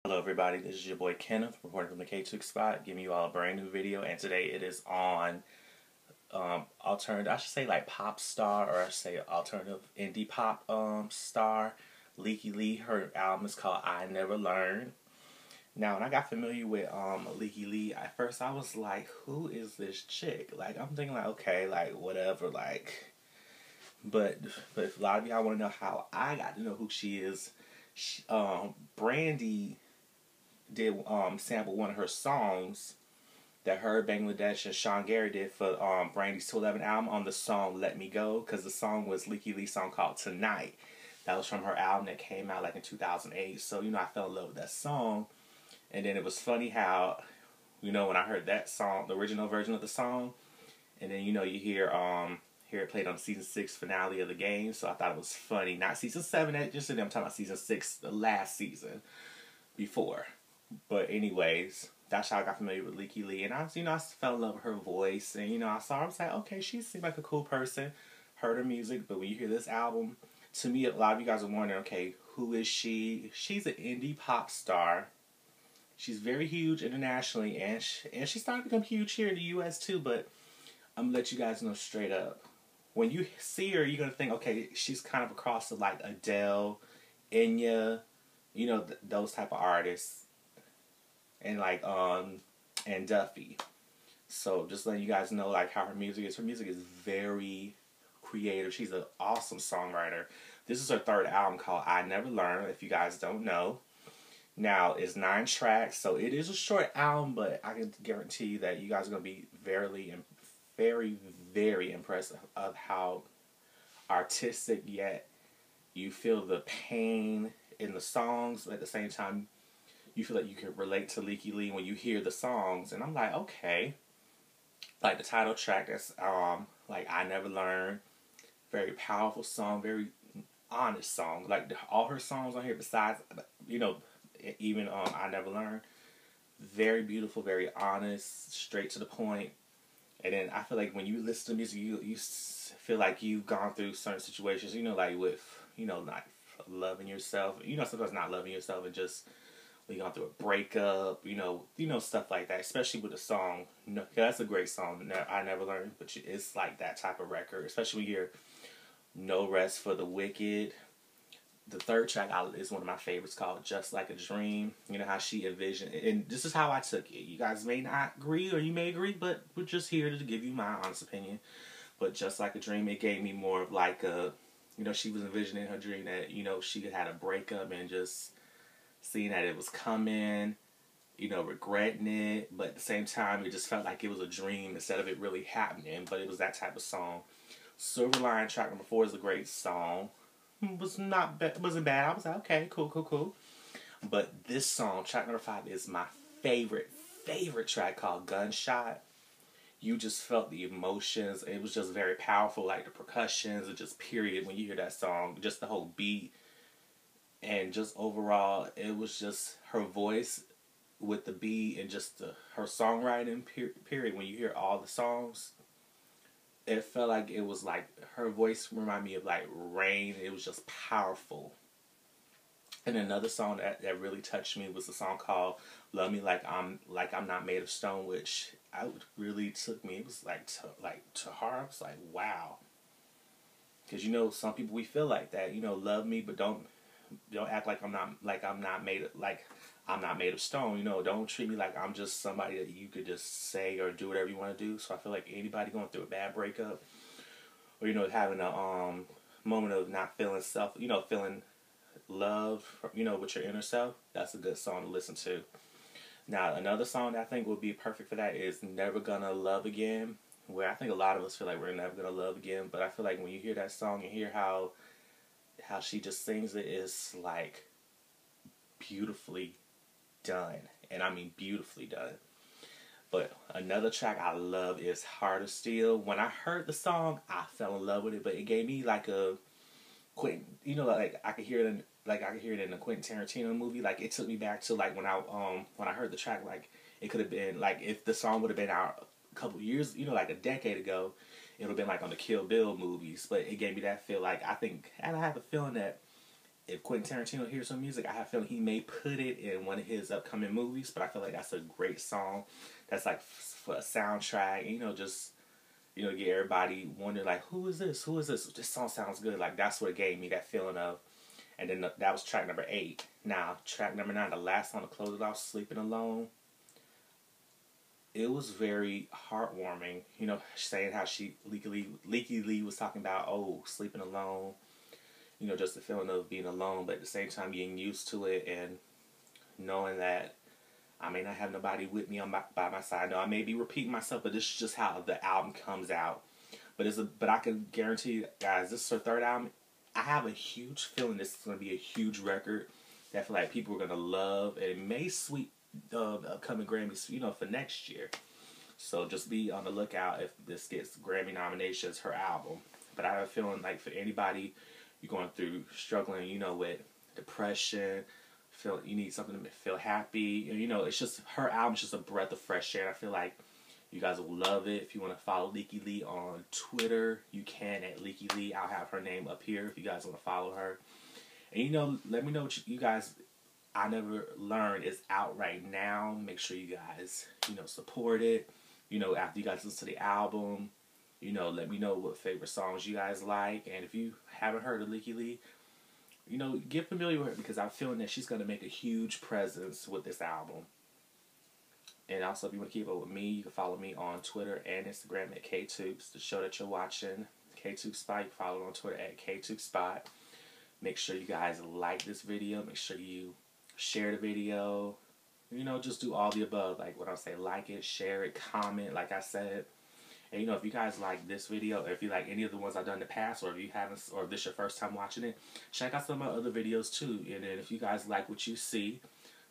Hello everybody, this is your boy Kenneth, reporting from the K2 spot, giving you all a brand new video, and today it is on alternative, I should say like pop star, or I should say alternative indie pop star, Leaky Lee. Her album is called I Never Learned. Now, when I got familiar with Leaky Lee, at first I was like, who is this chick? Like, I'm thinking like, okay, like whatever, like, but if a lot of y'all want to know how I got to know who she is, Brandy did sample one of her songs that her, Bangladesh, and Sean Gary did for Brandy's 211 album on the song Let Me Go, because the song was Leaky Lee's song called Tonight. That was from her album that came out like in 2008. So, I fell in love with that song. And then it was funny how, when I heard that song, the original version of the song, and then, you hear it played on the season 6 finale of the game. So I thought it was funny. Not season 7, I'm talking about season 6, the last season before. But anyways, that's how I got familiar with Leaky Lee. And I fell in love with her voice. And, I saw her, I was like, okay, she seemed like a cool person. Heard her music. But when you hear this album, to me, a lot of you guys are wondering, okay, who is she? She's an indie pop star. She's very huge internationally. And she's starting to become huge here in the U.S. too. But I'm going to let you guys know straight up. When you see her, you're going to think, okay, she's kind of across to like Adele, Enya, those type of artists. And like and Duffy. So just letting you guys know like how her music is. Her music is very creative. She's an awesome songwriter. This is her third album called I Never Learned, if you guys don't know. Now it's 9 tracks, so it is a short album, but I can guarantee you that you guys are gonna be very, very impressed of how artistic yet you feel the pain in the songs, but at the same time you feel like you can relate to Leaky Lee when you hear the songs. And I'm like, okay. Like the title track, that's like I Never Learned. Very powerful song, very honest song. Like all her songs on here besides, even I Never Learned. Very beautiful, very honest, straight to the point. And then I feel like when you listen to music, you feel like you've gone through certain situations, like with, like loving yourself. Sometimes not loving yourself and just we gone through a breakup, stuff like that. Especially with a song, that's a great song. I Never Learned, but it's like that type of record. Especially when you hear No Rest for the Wicked. The third track is one of my favorites, called Just Like a Dream. You know how she envisioned, and this is how I took it. You guys may not agree, or you may agree, but we're just here to give you my honest opinion. But Just Like a Dream, it gave me more of like a, she was envisioning her dream that she had a breakup and just seeing that it was coming, regretting it, but at the same time, it just felt like it was a dream instead of it really happening, but it was that type of song. Silver Line, track number 4, is a great song. Wasn't bad. I was like, okay, cool. But this song, track number 5, is my favorite track, called Gunshot. You just felt the emotions. It was just very powerful, like the percussions, and just period, when you hear that song, just the whole beat. And just overall, it was just her voice with the beat and just her songwriting, period. When you hear all the songs, it felt like it was like her voice reminded me of like rain. It was just powerful. And another song that really touched me was a song called Love Me Like I'm Not Made of Stone, which really took me. It was like to heart. I was like, wow. Because some people, we feel like that. Love me, but don't act like I'm not made of stone. Don't treat me like I'm just somebody that you could just say or do whatever you want to do. So I feel like anybody going through a bad breakup, or having a moment of not feeling feeling love, with your inner self, that's a good song to listen to. Now, another song that I think would be perfect for that is Never Gonna Love Again, where I think a lot of us feel like we're never gonna love again. But I feel like when you hear that song and hear how she just sings it, is like beautifully done. And I mean beautifully done. But another track I love is Heart of Steel. When I heard the song, I fell in love with it, but it gave me like a Quentin, like I could hear it in a Quentin Tarantino movie. Like it took me back to like when I heard the track, like it could have been like if the song would have been out a couple years, like a decade ago, it would have been like on the Kill Bill movies. But it gave me that feel, like I have a feeling that if Quentin Tarantino hears some music, I have a feeling he may put it in one of his upcoming movies. But I feel like that's a great song. That's like for a soundtrack. And, you know, just, you know, get everybody wondering like, who is this? Who is this? This song sounds good. Like that's what it gave me that feeling of. And then that was track number 8. Now track number 9, the last song to close it off, "Sleeping Alone." It was very heartwarming. You know, saying how Leaky Lee was talking about, oh, sleeping alone. You know, just the feeling of being alone, but at the same time getting used to it and knowing that I may not have nobody with me by my side. No, I may be repeating myself, but this is just how the album comes out. But I can guarantee you guys, this is her 3rd album. I have a huge feeling this is going to be a huge record that I feel like people are going to love, and it may sweep the upcoming Grammys, you know, for next year. So just be on the lookout if this gets Grammy nominations, her album. But I have a feeling like for anybody you're going through, struggling, you know, with depression, feel you need something to feel happy, and you know, it's just her album's just a breath of fresh air. I feel like you guys will love it. If you want to follow Leaky Lee on Twitter, you can at Leaky Lee. I'll have her name up here if you guys want to follow her. And you know, let me know what you guys, I Never Learned is out right now. Make sure you guys, you know, support it. You know, after you guys listen to the album, you know, let me know what favorite songs you guys like. And if you haven't heard of Leaky Lee, you know, get familiar with her because I'm feeling that she's going to make a huge presence with this album. And also, if you want to keep up with me, you can follow me on Twitter and Instagram at KTubes. The show that you're watching, KTube Spot, you can follow it on Twitter at KTube Spot. Make sure you guys like this video. Make sure you share the video. You know, just do all the above. Like what I say, like it, share it, comment, like I said. And you know, if you guys like this video, or if you like any of the ones I've done in the past, or if you haven't, or if this is your first time watching it, check out some of my other videos too. And then if you guys like what you see,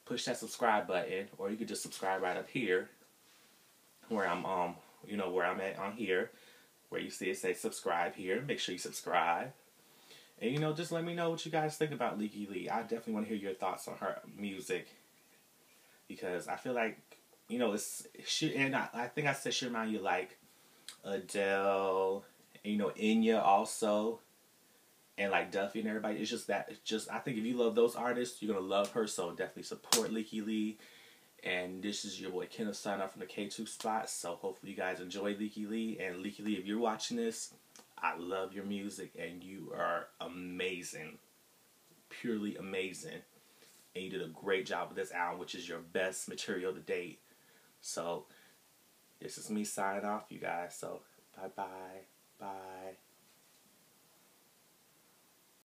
push that subscribe button, or you can just subscribe right up here, where I'm you know, where I'm at on here, where you see it say subscribe here. Make sure you subscribe. And you know, just let me know what you guys think about Leaky Lee. I definitely want to hear your thoughts on her music, because I feel like, you know, I think I said she remind you like Adele, and, you know, Enya also, and like Duffy and everybody. It's just I think if you love those artists, you're gonna love her. So definitely support Leaky Lee. And this is your boy Kenneth signing off from the K2 Spot. So hopefully you guys enjoy Leaky Lee. And Leaky Lee, if you're watching this, I love your music and you are amazing, purely amazing. And you did a great job with this album, which is your best material to date. So this is me signing off, you guys. So bye-bye. Bye.